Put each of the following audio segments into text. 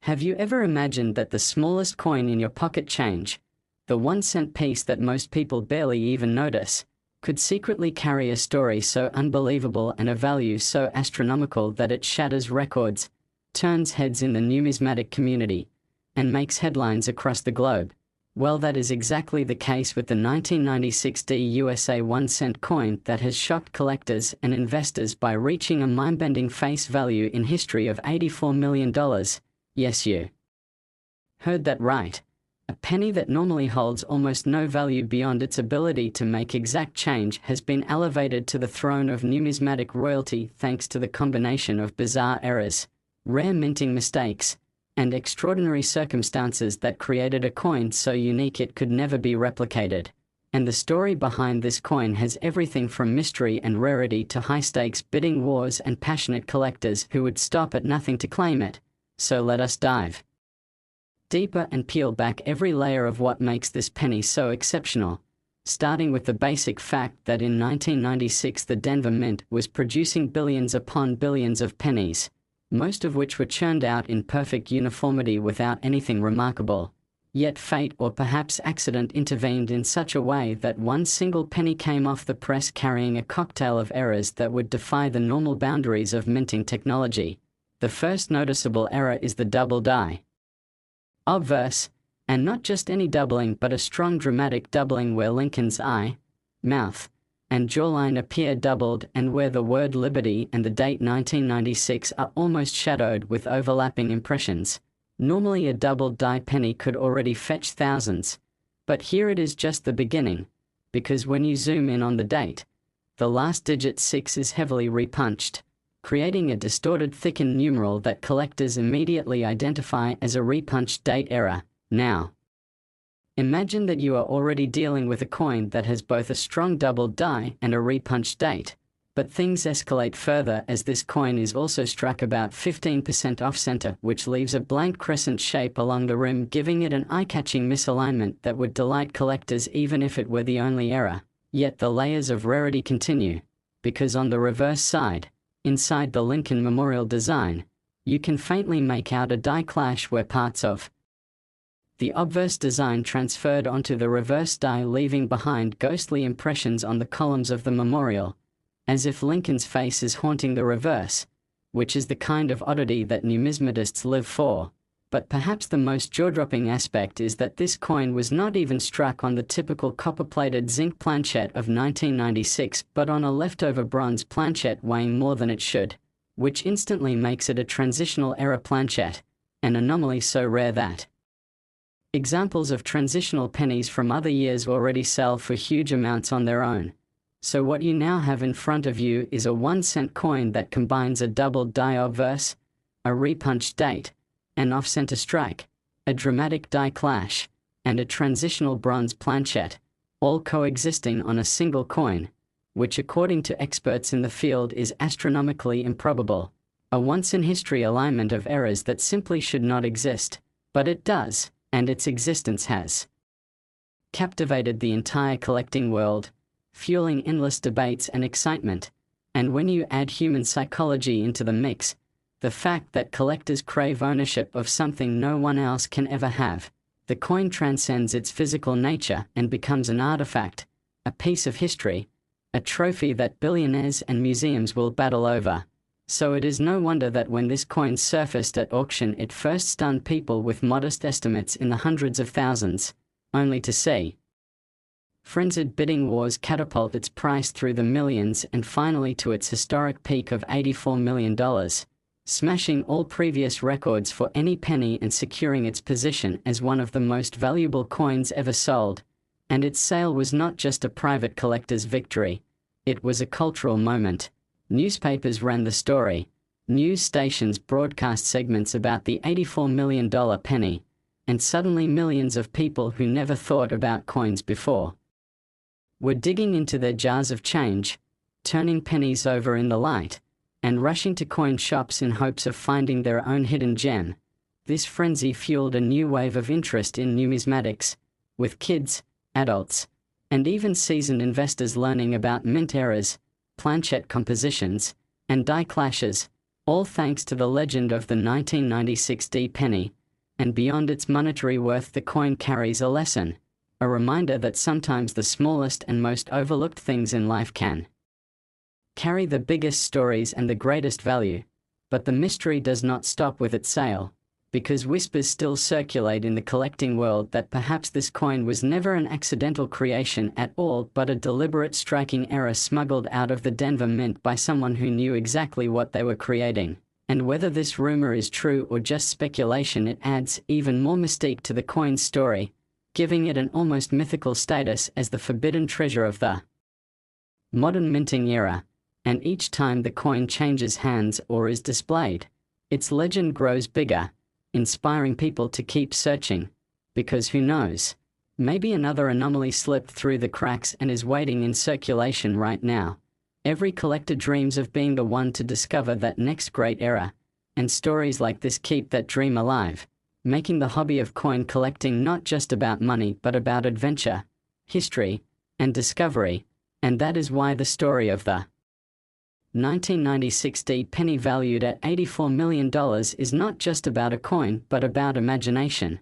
Have you ever imagined that the smallest coin in your pocket change, the 1-cent piece that most people barely even notice, could secretly carry a story so unbelievable and a value so astronomical that it shatters records, turns heads in the numismatic community, and makes headlines across the globe? Well, that is exactly the case with the 1996 USA 1-cent coin that has shocked collectors and investors by reaching a mind-bending face value in history of $84 million. Yes, you heard that right. A penny that normally holds almost no value beyond its ability to make exact change has been elevated to the throne of numismatic royalty thanks to the combination of bizarre errors, rare minting mistakes, and extraordinary circumstances that created a coin so unique it could never be replicated. And the story behind this coin has everything from mystery and rarity to high-stakes bidding wars and passionate collectors who would stop at nothing to claim it. So let us dive deeper and peel back every layer of what makes this penny so exceptional, starting with the basic fact that in 1996 the Denver Mint was producing billions upon billions of pennies, most of which were churned out in perfect uniformity without anything remarkable. Yet fate or perhaps accident intervened in such a way that one single penny came off the press carrying a cocktail of errors that would defy the normal boundaries of minting technology. The first noticeable error is the double die obverse, and not just any doubling but a strong dramatic doubling where Lincoln's eye, mouth, and jawline appear doubled and where the word liberty and the date 1996 are almost shadowed with overlapping impressions. Normally a doubled die penny could already fetch thousands, but here it is just the beginning, because when you zoom in on the date, the last digit 6 is heavily repunched, creating a distorted thickened numeral that collectors immediately identify as a repunched date error. Now, imagine that you are already dealing with a coin that has both a strong doubled die and a repunched date. But things escalate further as this coin is also struck about 15% off-center, which leaves a blank crescent shape along the rim, giving it an eye-catching misalignment that would delight collectors even if it were the only error. Yet the layers of rarity continue, because on the reverse side, inside the Lincoln Memorial design, you can faintly make out a die clash where parts of the obverse design transferred onto the reverse die, leaving behind ghostly impressions on the columns of the memorial, as if Lincoln's face is haunting the reverse, which is the kind of oddity that numismatists live for. But perhaps the most jaw-dropping aspect is that this coin was not even struck on the typical copper-plated zinc planchette of 1996, but on a leftover bronze planchette weighing more than it should, which instantly makes it a transitional error planchette, an anomaly so rare that examples of transitional pennies from other years already sell for huge amounts on their own. So what you now have in front of you is a 1-cent coin that combines a doubled die obverse, a repunched date, an off-center strike, a dramatic die clash, and a transitional bronze planchette, all coexisting on a single coin, which according to experts in the field is astronomically improbable. A once-in-history alignment of errors that simply should not exist, but it does, and its existence has captivated the entire collecting world, fueling endless debates and excitement. And when you add human psychology into the mix, the fact that collectors crave ownership of something no one else can ever have, the coin transcends its physical nature and becomes an artifact, a piece of history, a trophy that billionaires and museums will battle over. So it is no wonder that when this coin surfaced at auction it first stunned people with modest estimates in the hundreds of thousands, only to see frenzied bidding wars catapult its price through the millions and finally to its historic peak of $84 million, smashing all previous records for any penny and securing its position as one of the most valuable coins ever sold. And its sale was not just a private collector's victory, it was a cultural moment. Newspapers ran the story, news stations broadcast segments about the $84 million penny, and suddenly millions of people who never thought about coins before were digging into their jars of change, turning pennies over in the light, and rushing to coin shops in hopes of finding their own hidden gem. This frenzy fueled a new wave of interest in numismatics, with kids, adults, and even seasoned investors learning about mint errors, planchette compositions, and die clashes, all thanks to the legend of the 1996 D penny, and beyond its monetary worth, the coin carries a lesson, a reminder that sometimes the smallest and most overlooked things in life can carry the biggest stories and the greatest value. But the mystery does not stop with its sale, because whispers still circulate in the collecting world that perhaps this coin was never an accidental creation at all, but a deliberate striking error smuggled out of the Denver Mint by someone who knew exactly what they were creating. And whether this rumor is true or just speculation, it adds even more mystique to the coin's story, giving it an almost mythical status as the forbidden treasure of the modern minting era. And each time the coin changes hands or is displayed, its legend grows bigger, inspiring people to keep searching, because who knows, maybe another anomaly slipped through the cracks and is waiting in circulation right now. Every collector dreams of being the one to discover that next great era, and stories like this keep that dream alive, making the hobby of coin collecting not just about money but about adventure, history, and discovery. And that is why the story of the 1996 D penny valued at $84 million is not just about a coin but about imagination,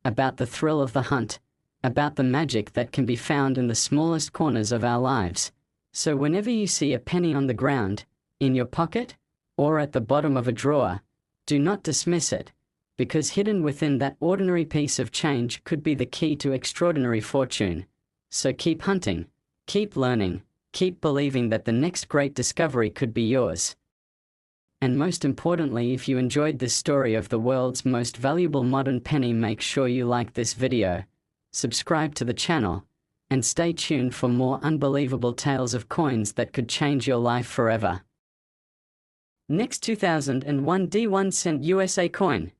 about the thrill of the hunt, about the magic that can be found in the smallest corners of our lives. So whenever you see a penny on the ground, in your pocket, or at the bottom of a drawer, do not dismiss it, because hidden within that ordinary piece of change could be the key to extraordinary fortune. So keep hunting, keep learning, keep believing that the next great discovery could be yours. And most importantly, if you enjoyed this story of the world's most valuable modern penny, make sure you like this video, subscribe to the channel, and stay tuned for more unbelievable tales of coins that could change your life forever. Next, 2001 D1 cent USA coin,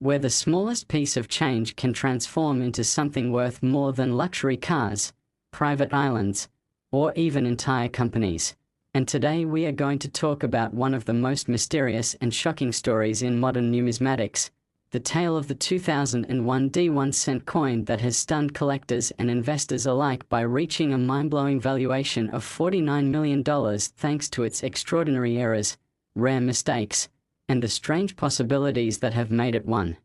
where the smallest piece of change can transform into something worth more than luxury cars, private islands, or even entire companies. And today we are going to talk about one of the most mysterious and shocking stories in modern numismatics, the tale of the 2001 D1 cent coin that has stunned collectors and investors alike by reaching a mind-blowing valuation of $49 million thanks to its extraordinary errors, rare mistakes, and the strange possibilities that have made it one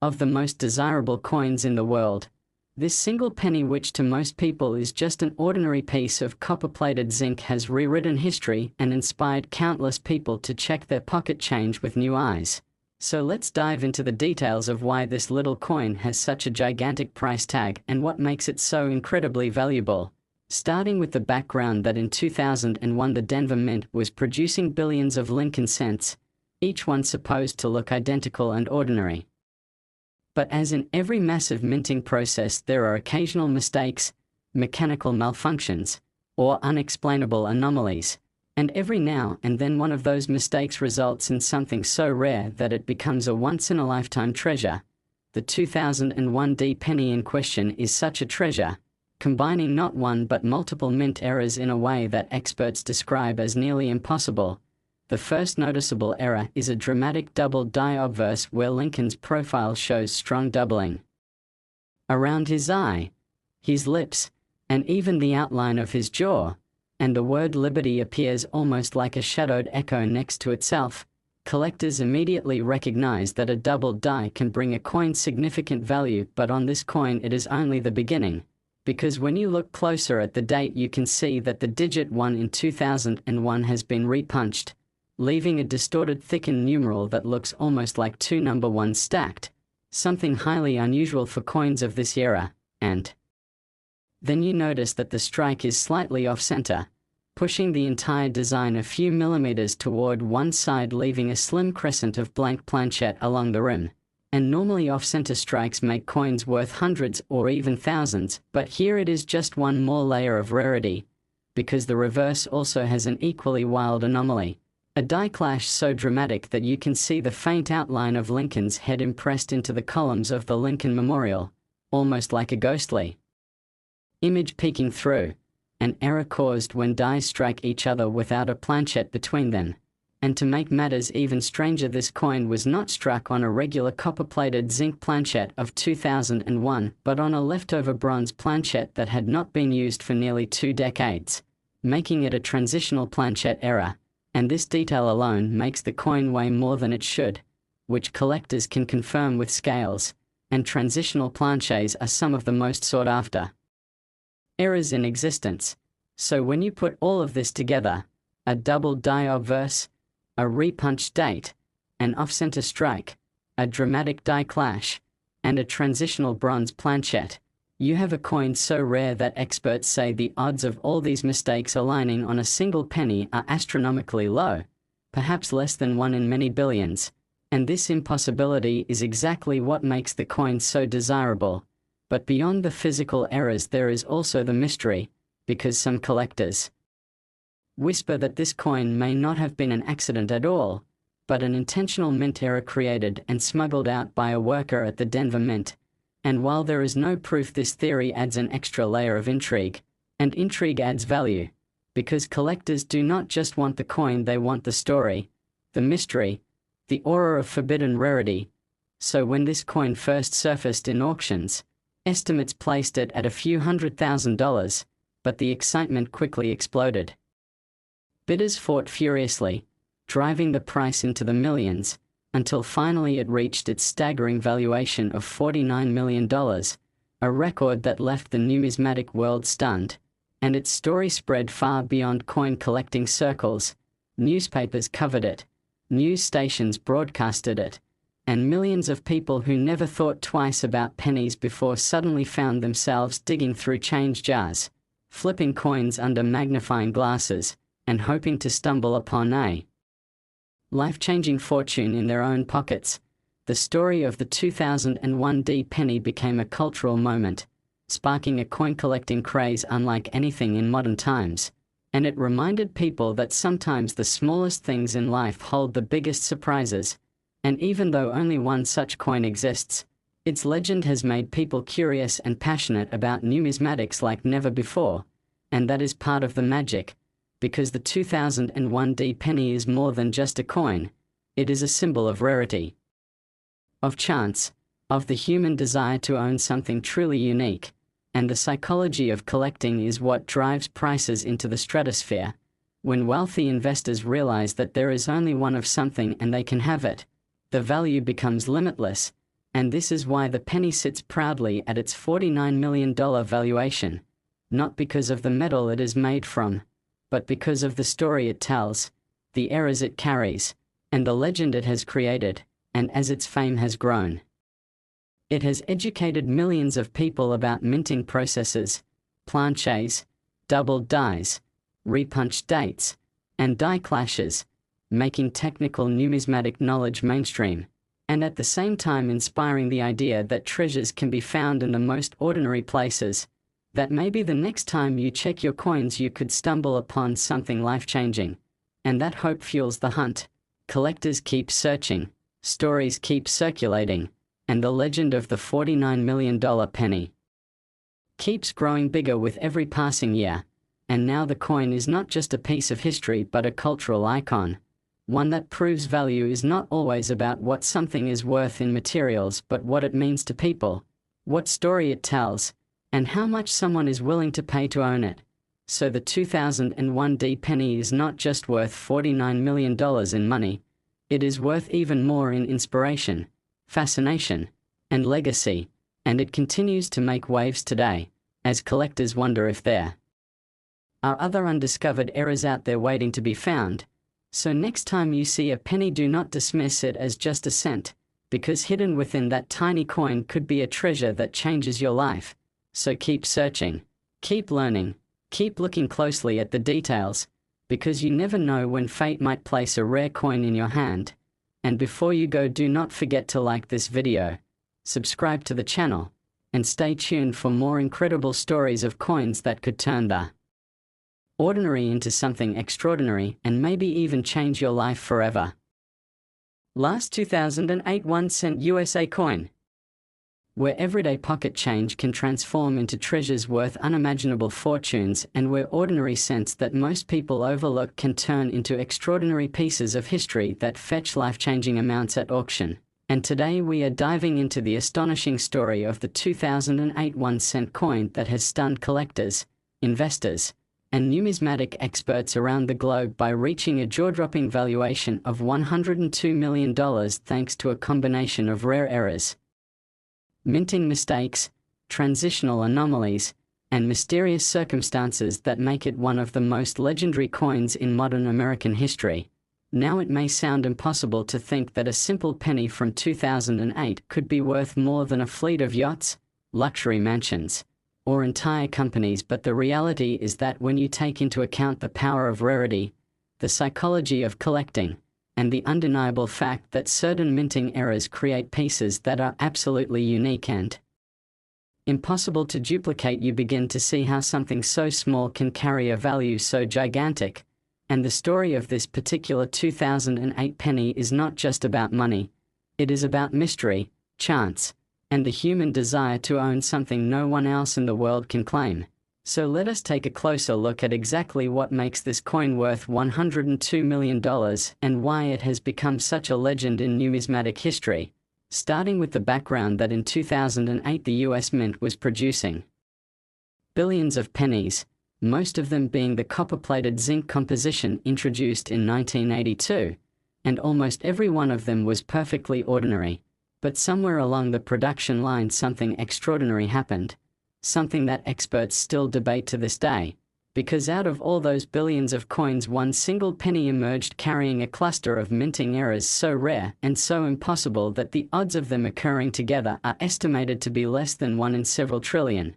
of the most desirable coins in the world. This single penny, which to most people is just an ordinary piece of copper-plated zinc, has rewritten history and inspired countless people to check their pocket change with new eyes. So let's dive into the details of why this little coin has such a gigantic price tag and what makes it so incredibly valuable. Starting with the background that in 2001 the Denver Mint was producing billions of Lincoln cents, each one supposed to look identical and ordinary. But as in every massive minting process, there are occasional mistakes, mechanical malfunctions, or unexplainable anomalies. And every now and then one of those mistakes results in something so rare that it becomes a once-in-a-lifetime treasure. The 2001 D penny in question is such a treasure, combining not one but multiple mint errors in a way that experts describe as nearly impossible. The first noticeable error is a dramatic double die obverse where Lincoln's profile shows strong doubling around his eye, his lips, and even the outline of his jaw, and the word liberty appears almost like a shadowed echo next to itself. Collectors immediately recognize that a double die can bring a coin significant value, but on this coin it is only the beginning, because when you look closer at the date you can see that the digit 1 in 2001 has been repunched, leaving a distorted thickened numeral that looks almost like two number ones stacked, something highly unusual for coins of this era. And then you notice that the strike is slightly off-center, pushing the entire design a few millimeters toward one side, leaving a slim crescent of blank planchette along the rim. And normally off-center strikes make coins worth hundreds or even thousands, but here it is just one more layer of rarity, because the reverse also has an equally wild anomaly. A die clash so dramatic that you can see the faint outline of Lincoln's head impressed into the columns of the Lincoln Memorial, almost like a ghostly image peeking through. An error caused when dies strike each other without a planchette between them. And to make matters even stranger, this coin was not struck on a regular copper-plated zinc planchette of 2001, but on a leftover bronze planchette that had not been used for nearly 2 decades, making it a transitional planchette error. And this detail alone makes the coin weigh more than it should. which collectors can confirm with scales, and transitional planches are some of the most sought after. Errors in existence. So when you put all of this together, a double die obverse, a repunched date, an off-center strike, a dramatic die clash, and a transitional bronze planchet, you have a coin so rare that experts say the odds of all these mistakes aligning on a single penny are astronomically low, perhaps less than 1 in many billions, and this impossibility is exactly what makes the coin so desirable. But beyond the physical errors there is also the mystery, because some collectors whisper that this coin may not have been an accident at all, but an intentional mint error created and smuggled out by a worker at the Denver Mint. And while there is no proof, this theory adds an extra layer of intrigue, and intrigue adds value, because collectors do not just want the coin, they want the story, the mystery, the aura of forbidden rarity. So when this coin first surfaced in auctions, estimates placed it at a few $100,000, but the excitement quickly exploded. Bidders fought furiously, driving the price into the millions, until finally it reached its staggering valuation of $49 million, a record that left the numismatic world stunned, and its story spread far beyond coin collecting circles. Newspapers covered it, news stations broadcasted it, and millions of people who never thought twice about pennies before suddenly found themselves digging through change jars, flipping coins under magnifying glasses, and hoping to stumble upon a life-changing fortune in their own pockets. The story of the 2001 D penny became a cultural moment, sparking a coin-collecting craze unlike anything in modern times, and it reminded people that sometimes the smallest things in life hold the biggest surprises. And even though only one such coin exists, its legend has made people curious and passionate about numismatics like never before, and that is part of the magic. Because the 2001 D penny is more than just a coin, it is a symbol of rarity, of chance, of the human desire to own something truly unique, and the psychology of collecting is what drives prices into the stratosphere. When wealthy investors realize that there is only one of something and they can have it, the value becomes limitless, and this is why the penny sits proudly at its $49 million valuation, not because of the metal it is made from, but because of the story it tells, the errors it carries, and the legend it has created. And as its fame has grown, it has educated millions of people about minting processes, planches, doubled dies, repunched dates, and die clashes, making technical numismatic knowledge mainstream, and at the same time inspiring the idea that treasures can be found in the most ordinary places, that maybe the next time you check your coins you could stumble upon something life-changing. And that hope fuels the hunt. Collectors keep searching, stories keep circulating, and the legend of the $49 million penny keeps growing bigger with every passing year. And now the coin is not just a piece of history but a cultural icon, one that proves value is not always about what something is worth in materials but what it means to people, what story it tells, and how much someone is willing to pay to own it. So the 2001 D penny is not just worth $49 million in money, it is worth even more in inspiration, fascination, and legacy, and it continues to make waves today, as collectors wonder if there are other undiscovered errors out there waiting to be found. So next time you see a penny, do not dismiss it as just a cent, because hidden within that tiny coin could be a treasure that changes your life. So keep searching, keep learning, keep looking closely at the details, because you never know when fate might place a rare coin in your hand. And before you go, do not forget to like this video, subscribe to the channel, and stay tuned for more incredible stories of coins that could turn the ordinary into something extraordinary and maybe even change your life forever. Last 2008 1-cent USA coin. Where everyday pocket change can transform into treasures worth unimaginable fortunes, and where ordinary cents that most people overlook can turn into extraordinary pieces of history that fetch life-changing amounts at auction. And today we are diving into the astonishing story of the 2008 1-cent coin that has stunned collectors, investors, and numismatic experts around the globe by reaching a jaw-dropping valuation of $102 million thanks to a combination of rare errors, minting mistakes, transitional anomalies, and mysterious circumstances that make it one of the most legendary coins in modern American history. Now it may sound impossible to think that a simple penny from 2008 could be worth more than a fleet of yachts, luxury mansions, or entire companies, but the reality is that when you take into account the power of rarity, the psychology of collecting, and the undeniable fact that certain minting errors create pieces that are absolutely unique and impossible to duplicate, you begin to see how something so small can carry a value so gigantic. And the story of this particular 2008 penny is not just about money. It is about mystery, chance, and the human desire to own something no one else in the world can claim. So let us take a closer look at exactly what makes this coin worth $102 million and why it has become such a legend in numismatic history, starting with the background that in 2008 the US Mint was producing billions of pennies, most of them being the copper-plated zinc composition introduced in 1982, and almost every one of them was perfectly ordinary. But somewhere along the production line something extraordinary happened, something that experts still debate to this day, because out of all those billions of coins one single penny emerged carrying a cluster of minting errors so rare and so impossible that the odds of them occurring together are estimated to be less than 1 in several trillion.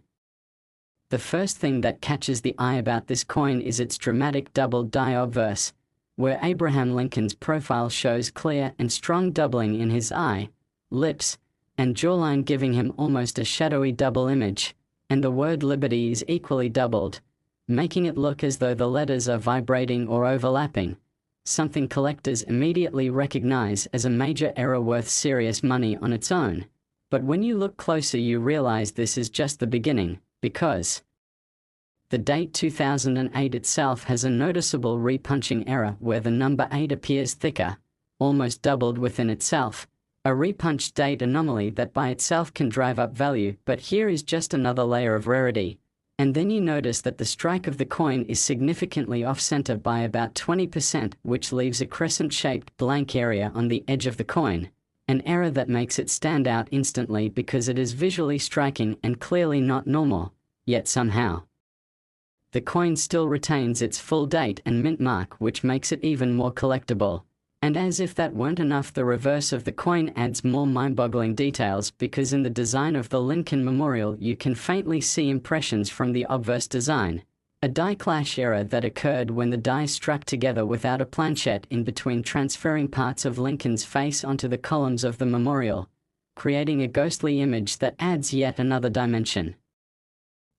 The first thing that catches the eye about this coin is its dramatic double-die obverse, where Abraham Lincoln's profile shows clear and strong doubling in his eye, lips, and jawline, giving him almost a shadowy double image, and the word liberty is equally doubled, making it look as though the letters are vibrating or overlapping, something collectors immediately recognize as a major error worth serious money on its own. But when you look closer you realize this is just the beginning, because the date 2008 itself has a noticeable repunching error where the number 8 appears thicker, almost doubled within itself, a repunched date anomaly that by itself can drive up value, but here is just another layer of rarity. And then you notice that the strike of the coin is significantly off-center by about 20%, which leaves a crescent-shaped blank area on the edge of the coin, an error that makes it stand out instantly because it is visually striking and clearly not normal, yet somehow the coin still retains its full date and mint mark, which makes it even more collectible. And as if that weren't enough, the reverse of the coin adds more mind-boggling details, because in the design of the Lincoln Memorial you can faintly see impressions from the obverse design, a die clash error that occurred when the dies struck together without a planchette in between, transferring parts of Lincoln's face onto the columns of the memorial, creating a ghostly image that adds yet another dimension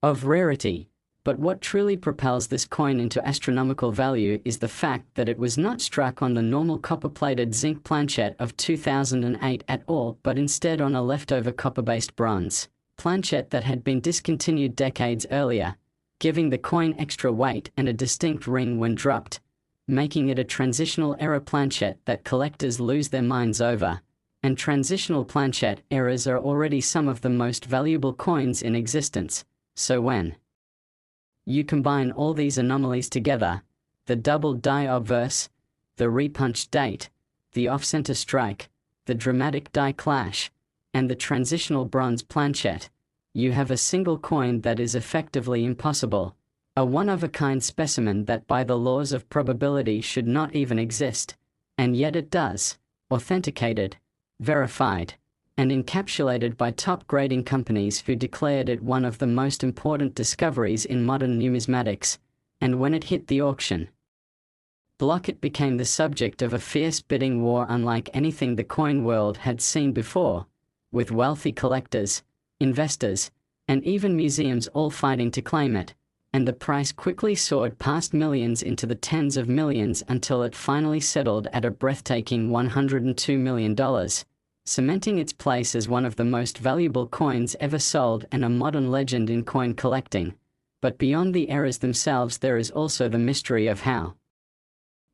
of rarity. But what truly propels this coin into astronomical value is the fact that it was not struck on the normal copper-plated zinc planchette of 2008 at all, but instead on a leftover copper-based bronze planchette that had been discontinued decades earlier, giving the coin extra weight and a distinct ring when dropped, making it a transitional error planchette that collectors lose their minds over. And transitional planchette errors are already some of the most valuable coins in existence, so when you combine all these anomalies together, the double die obverse, the repunched date, the off-center strike, the dramatic die clash, and the transitional bronze planchette, you have a single coin that is effectively impossible, a one-of-a-kind specimen that by the laws of probability should not even exist, and yet it does, authenticated, verified, and encapsulated by top grading companies who declared it one of the most important discoveries in modern numismatics. And when it hit the auction block, it became the subject of a fierce bidding war unlike anything the coin world had seen before, with wealthy collectors, investors, and even museums all fighting to claim it, and the price quickly soared past millions into the tens of millions until it finally settled at a breathtaking $102 million. Cementing its place as one of the most valuable coins ever sold and a modern legend in coin collecting. But beyond the errors themselves there is also the mystery of how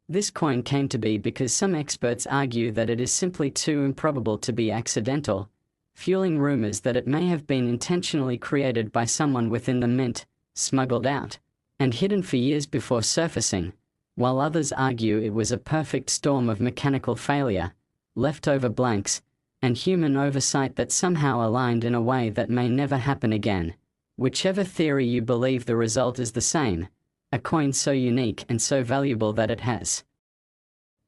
this coin came to be, because some experts argue that it is simply too improbable to be accidental, fueling rumors that it may have been intentionally created by someone within the mint, smuggled out, and hidden for years before surfacing, while others argue it was a perfect storm of mechanical failure, leftover blanks, and human oversight that somehow aligned in a way that may never happen again. Whichever theory you believe, the result is the same: a coin so unique and so valuable that it has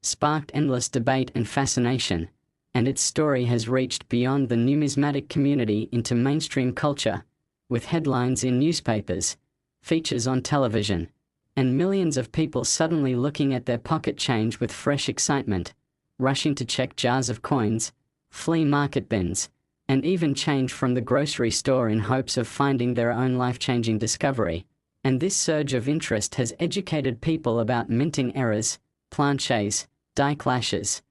sparked endless debate and fascination, and its story has reached beyond the numismatic community into mainstream culture, with headlines in newspapers, features on television, and millions of people suddenly looking at their pocket change with fresh excitement, rushing to check jars of coins, flea market bins, and even change from the grocery store in hopes of finding their own life-changing discovery. And this surge of interest has educated people about minting errors, planches, die clashes,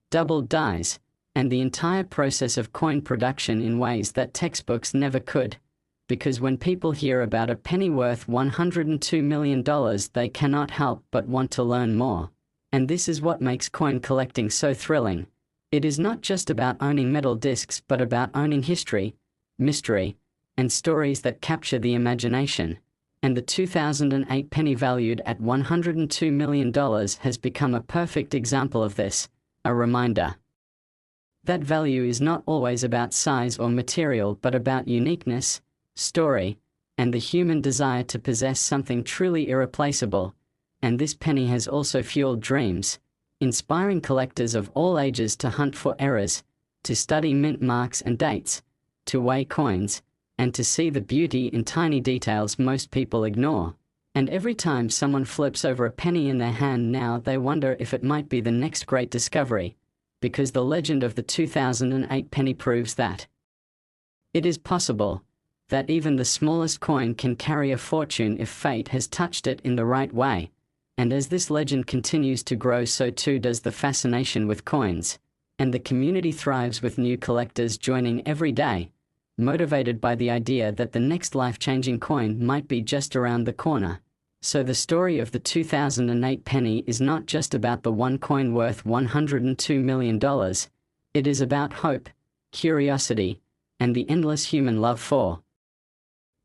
doubled dies, and the entire process of coin production in ways that textbooks never could. Because when people hear about a penny worth $102 million, they cannot help but want to learn more. And this is what makes coin collecting so thrilling. It is not just about owning metal discs, but about owning history, mystery, and stories that capture the imagination. And the 2008 penny, valued at $102 million, has become a perfect example of this, a reminder that value is not always about size or material, but about uniqueness, story, and the human desire to possess something truly irreplaceable. And this penny has also fueled dreams, inspiring collectors of all ages to hunt for errors, to study mint marks and dates, to weigh coins, and to see the beauty in tiny details most people ignore. And every time someone flips over a penny in their hand now, they wonder if it might be the next great discovery, because the legend of the 2008 penny proves that it is possible, that even the smallest coin can carry a fortune if fate has touched it in the right way. And as this legend continues to grow, so too does the fascination with coins, and the community thrives with new collectors joining every day, motivated by the idea that the next life-changing coin might be just around the corner. So the story of the 2008 penny is not just about the one coin worth $102 million. It is about hope, curiosity, and the endless human love for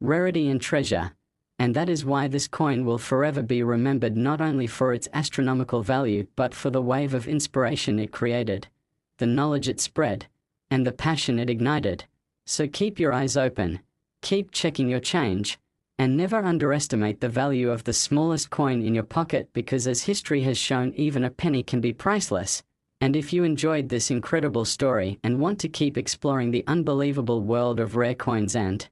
rarity and treasure. And that is why this coin will forever be remembered, not only for its astronomical value, but for the wave of inspiration it created, the knowledge it spread, and the passion it ignited. So keep your eyes open, keep checking your change, and never underestimate the value of the smallest coin in your pocket, because as history has shown, even a penny can be priceless. And if you enjoyed this incredible story and want to keep exploring the unbelievable world of rare coins and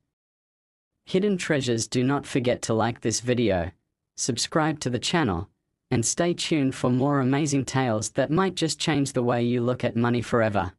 hidden treasures, do not forget to like this video, subscribe to the channel, and stay tuned for more amazing tales that might just change the way you look at money forever.